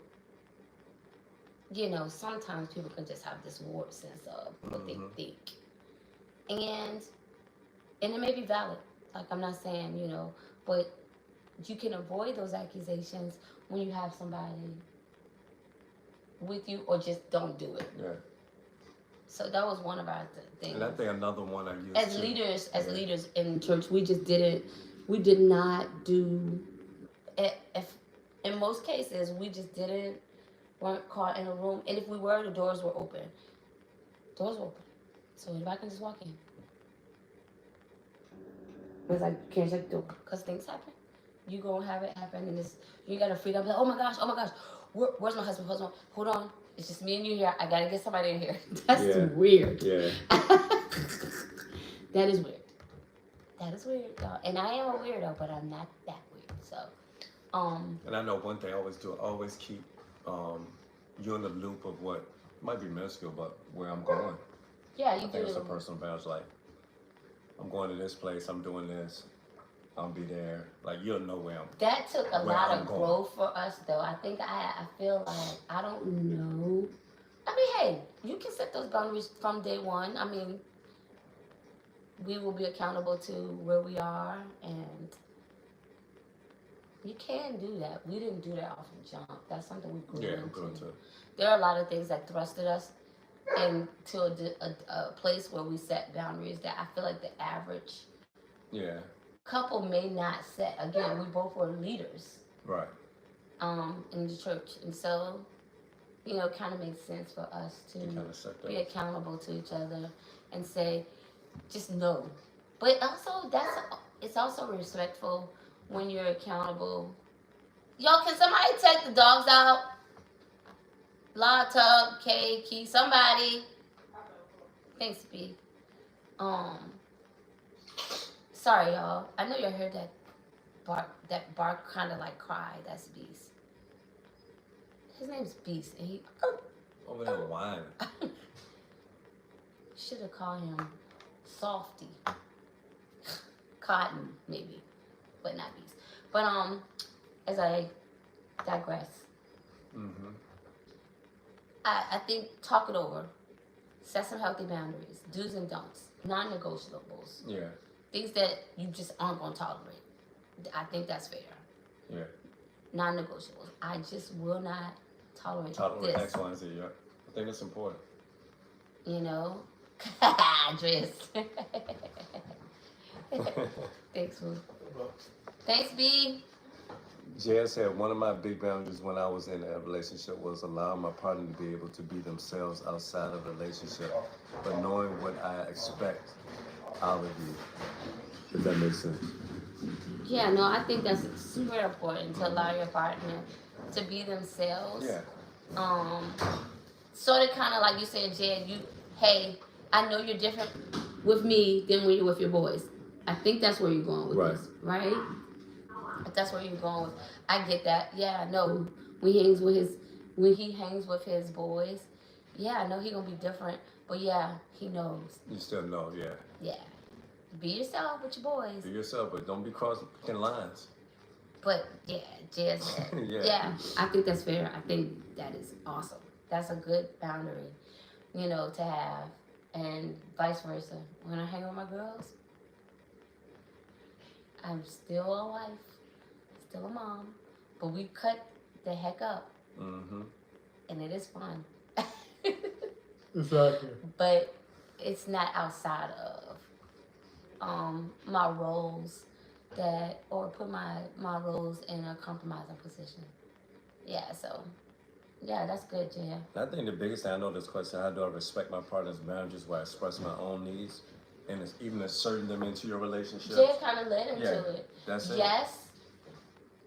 sometimes people can just have this warped sense of what they think, and it may be valid. Like I'm not saying but you can avoid those accusations when you have somebody with you, or just don't do it. Yeah. So that was one of our things. And I think another one I used as leaders in church, we did not do. If in most cases we just weren't caught in a room, and if we were, the doors were open. So anybody can just walk in. It was like, can't shut the door, because things happen. You gonna have it happen, and you gotta freak out, like, oh my gosh, where's my husband? Hold on, it's just me and you here. I gotta get somebody in here. That's weird. Yeah. That is weird, y'all. And I am a weirdo, but I'm not that weird. So, And I know one thing I always do, always keep you in the loop of what might be minuscule, but where I'm going. Yeah, I think it's a personal bounds. Like, I'm going to this place, I'm doing this, I'll be there. Like, you'll know where I'm. That took a lot of growth for us, though. I think I feel like, I don't know. I mean, hey, you can set those boundaries from day one. I mean, we will be accountable to where we are, and you can do that. We didn't do that off the jump. That's something we grew into. There are a lot of things that thrusted us into a place where we set boundaries that I feel like the average couple may not set. Again, we both were leaders, right? In the church, and so it kind of makes sense for us to be accountable to each other and say, just no. But also, it's also respectful when you're accountable. Yo, can somebody take the dogs out? La, Tub, K, Key, somebody. Thanks, B. Sorry, y'all. I know you heard that bark kind of like cry. That's Beast. His name's Beast, and he over there whining. Should have called him Softy. Cotton, maybe, but not Beast. But as I digress, I think talk it over, set some healthy boundaries, do's and don'ts, non-negotiables. Yeah. Things that you just aren't gonna tolerate. I think that's fair. Yeah. Non-negotiables. I just will not tolerate this. X, Y, and Z. Yeah. I think that's important. Dress. Thanks, Boo. Thanks, B. Jay said one of my big boundaries when I was in a relationship was allowing my partner to be able to be themselves outside of the relationship, but knowing what I expect out of you. If that makes sense. Yeah, no, I think that's super important to allow your partner to be themselves. Yeah. Sort of kind of like you said, Jed, hey, I know you're different with me than when you're with your boys. I think that's where you're going with this, right? If that's where you're going with. I get that. Yeah, I know when he hangs with his boys, yeah, I know he's gonna be different. But yeah, he knows. You still know, yeah. Yeah. Be yourself with your boys. Be yourself, but don't be crossing lines. But yeah, Jed said, yeah, I think that's fair. I think that is awesome. That's a good boundary, to have, and vice versa. When I hang with my girls, I'm still a wife, still a mom, but we cut the heck up, and it is fun. Exactly. But it's not outside of my roles or put my roles in a compromising position. Yeah, so yeah, that's good, Jay. I think the biggest thing I know this question, how do I respect my partner's boundaries where I express my own needs and it's even asserting them into your relationship? Jay kind of led into it. That's it. Yes,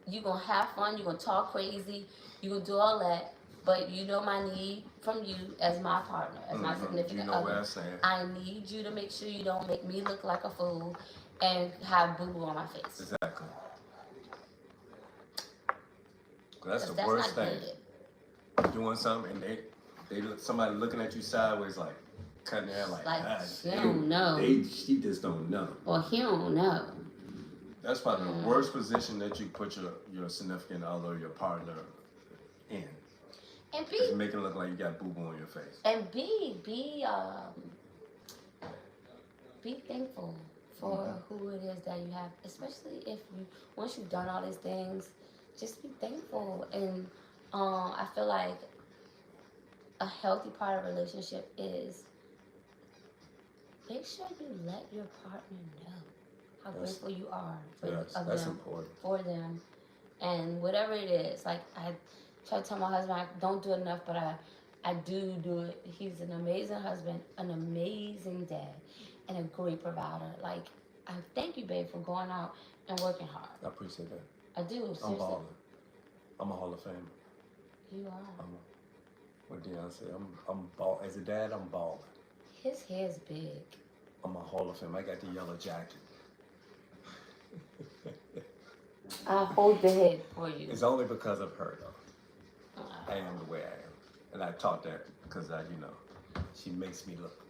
you're gonna have fun, you're gonna talk crazy, you're gonna do all that. But you know my need from you as my partner, as my significant You know other. what I'm saying. I need you to make sure you don't make me look like a fool and have boo-boo on my face. Exactly. That's the That's worst not thing. good. Doing something and they look, somebody looking at you sideways like cutting their hair like she don't know. She just don't know. Or he don't know. That's probably the worst position that you put your significant other, your partner in. And Just make it look like you got boo-boo on your face. And be thankful for who it is that you have, especially if once you've done all these things, just be thankful. And I feel like a healthy part of a relationship is make sure you let your partner know how grateful you are for them, and whatever it is. Like I try to tell my husband I don't do enough, but I do it. He's an amazing husband, an amazing dad, and a great provider. Like, I thank you, babe, for going out and working hard. I appreciate that. I do, seriously. I'm balling. I'm a Hall of Famer. You are. What Deion said, I'm ball. As a dad, I'm balling. His hair's big. I'm a Hall of Fame. I got the yellow jacket. I hold the head for you. It's only because of her, though. I am the way I am. And I taught that because she makes me look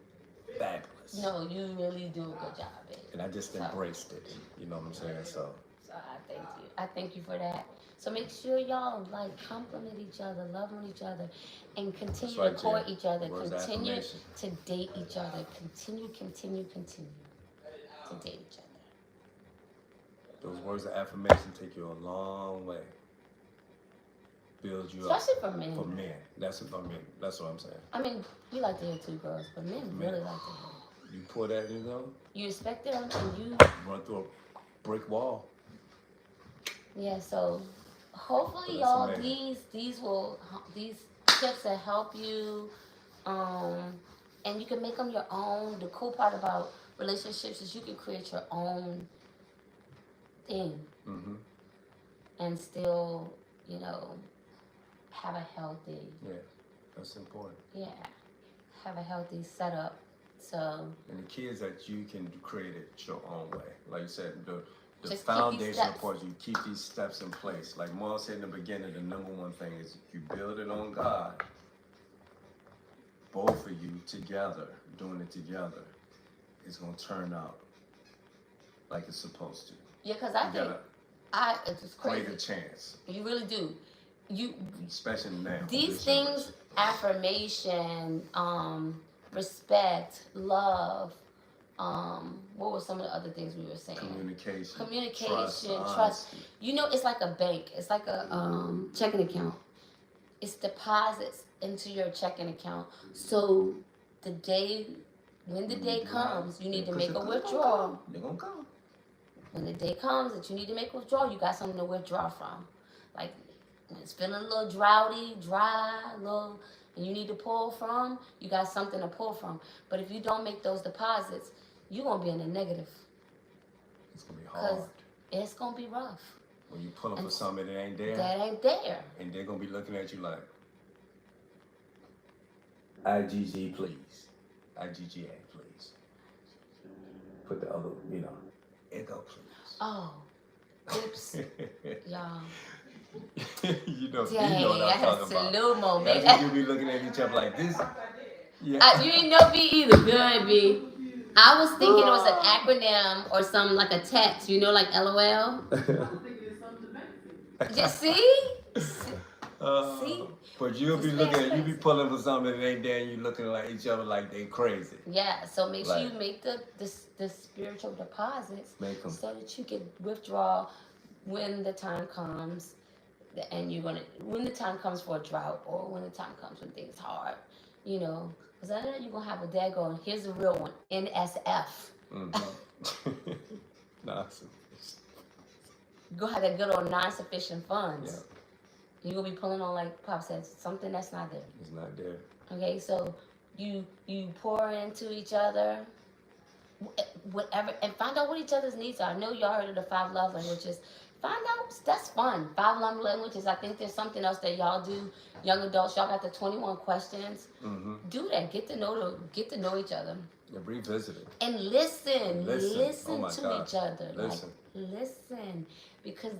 fabulous. No, you really do a good job, babe. And I just embraced it. You know what I'm saying? So I thank you. I thank you for that. So make sure y'all compliment each other, love on each other, and continue to court each other. Continue to date each other. Continue to date each other. Those words of affirmation take you a long way. Build you Especially up. For men. For men. That's for men. That's what I'm saying. I mean, we like to hear two girls, but men really like to hear. You pour that in them. You respect them and you run through a brick wall. Yeah, so hopefully y'all these tips will help you, and you can make them your own. The cool part about relationships is you can create your own thing, and still, have a healthy. Yeah, that's important. Yeah, have a healthy setup. So. And the kids that you can create it your own way, like you said, the Just foundation of course, you keep these steps in place. Like Maul said in the beginning, the number one thing is you build it on God. Both of you together, doing it together, it's gonna turn out like it's supposed to. Yeah, because it's crazy. Greater chance. You really do. Especially now. These things, affirmation, respect, love. What were some of the other things we were saying? Communication, trust. It's like a bank. It's like a checking account. It's deposits into your checking account. So when the day comes, you need to make a withdrawal. They're gonna come. When the day comes that you need to make a withdrawal, you got something to withdraw from. Like, it's feeling a little droughty, dry, and you need to pull from, you got something to pull from. But if you don't make those deposits, you're going to be in the negative. It's going to be hard. It's going to be rough. When you pull up for something that ain't there. That ain't there. And they're going to be looking at you like, IGG, please. IGGA, please. Put the other, echo, please. Oh, oops. Y'all. you know what I I'm had a talking about. salute moment. That's when you be looking at each other like this. Yeah. You ain't know B either. Good, B. I was thinking it was an acronym or something like a text, like LOL. Just see? See? But you'll be you be pulling for something that ain't there and you looking at each other like they crazy. Yeah, so make sure you make the spiritual deposits so that you can withdraw when the time comes, and when the time comes for a drought or when the time comes when things are hard, because I know you're going to have a dad going, here's the real one, NSF. Mm-hmm. Awesome. You're going to have that good old non-sufficient funds. Yeah. You're going to be pulling on, like Pop said, something that's not there. It's not there. Okay, so you pour into each other, whatever, and find out what each other's needs are. I know y'all heard of the 5 love languages. find out. That's fun. 5 love languages. I think there's something else that y'all do. Young adults, y'all got the 21 questions. Mm-hmm. Do that. Get to know each other. Yeah, revisit it. And listen Oh to gosh. each other. Listen. Like, listen. Because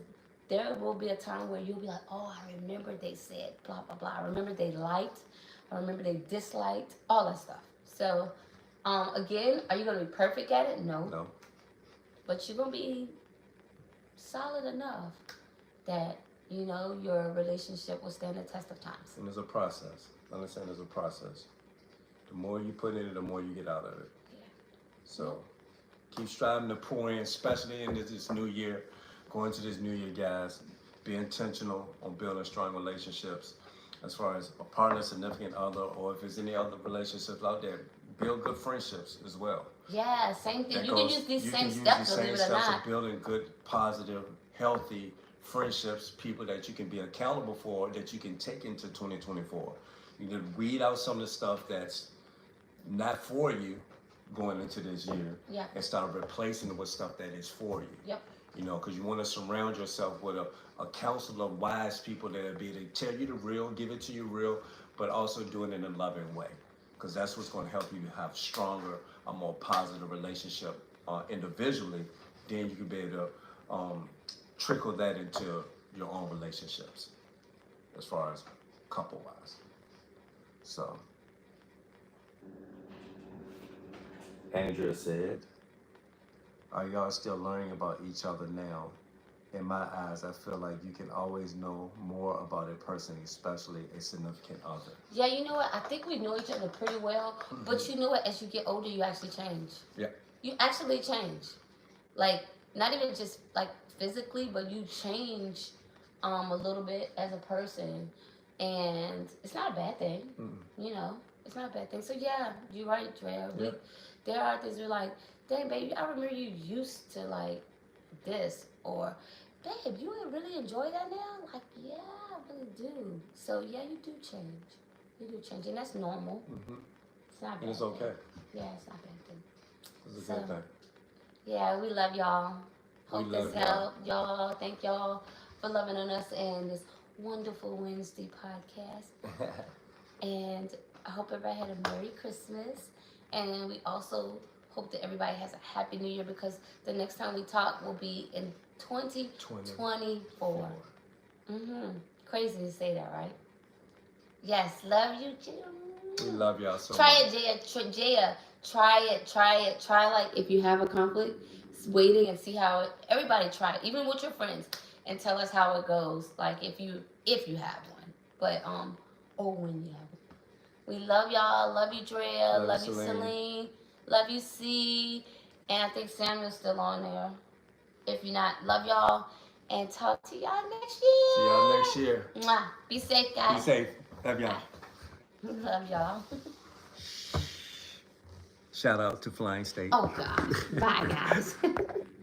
there will be a time where you'll be like, oh, I remember they said blah, blah, blah. I remember they liked. I remember they disliked. All that stuff. So, again, are you going to be perfect at it? No. No. But you're going to be solid enough that, you know, your relationship will stand the test of times. And there's a process. Understand there's a process. The more you put in it, the more you get out of it. Yeah. So keep striving to pour in, especially in this new year. Going to this new year, guys, be intentional on building strong relationships. As far as a partner, significant other, or if there's any other relationships out there, build good friendships as well. Yeah, same thing. That You goes- can use these you same can use steps, these believe same it or steps not. of building good, positive, healthy friendships, people that you can be accountable for, that you can take into 2024. You can weed out some of the stuff that's not for you going into this year, Yeah. and start replacing it with stuff that is for you. Yep. You know, because you want to surround yourself with a council of wise people that will be able to tell you the real, give it to you real, but also do it in a loving way. Because that's what's going to help you have stronger, a more positive relationship individually. Then you can be able to trickle that into your own relationships, as far as couple-wise. So, Andrea said, are y'all still learning about each other now? In my eyes, I feel like you can always know more about a person, especially a significant other. Yeah, you know what? I think we know each other pretty well, but you know what? As you get older, you actually change. Yeah. You actually change. Like, not even just like physically, but you change a little bit as a person. And it's not a bad thing. You know, it's not a bad thing. So yeah, you're right, Drea. Yeah. There are things we're like, dang, baby, I remember you used to like this, or babe, you really enjoy that now? Like, yeah, I really do. So yeah, you do change. You do change, and that's normal. It's not bad. And it's okay. Yeah, it's not a bad thing. It's a good thing. Yeah, we love y'all. We Hope love this helped y'all. Thank y'all for loving on us and this wonderful Wednesday podcast. And I hope everybody had a Merry Christmas. And we also hope that everybody has a Happy New Year, because the next time we talk will be in 2024. Crazy to say that, right? Yes, love you too. We love y'all so Try much. it, Jaya. Try it. Try, like, if you have a conflict, waiting and see how it, everybody try it, even with your friends, and tell us how it goes. Like, if you have one, but or when you have one. We love y'all. Love you, Drea. Love you, Celine. Love you, C. And I think Samuel's still on there. If you're not, love y'all. And talk to y'all next year. See y'all next year. Mwah. Be safe, guys. Be safe. Love y'all. Love y'all. Shout out to Flying State. Oh, God. Bye, guys.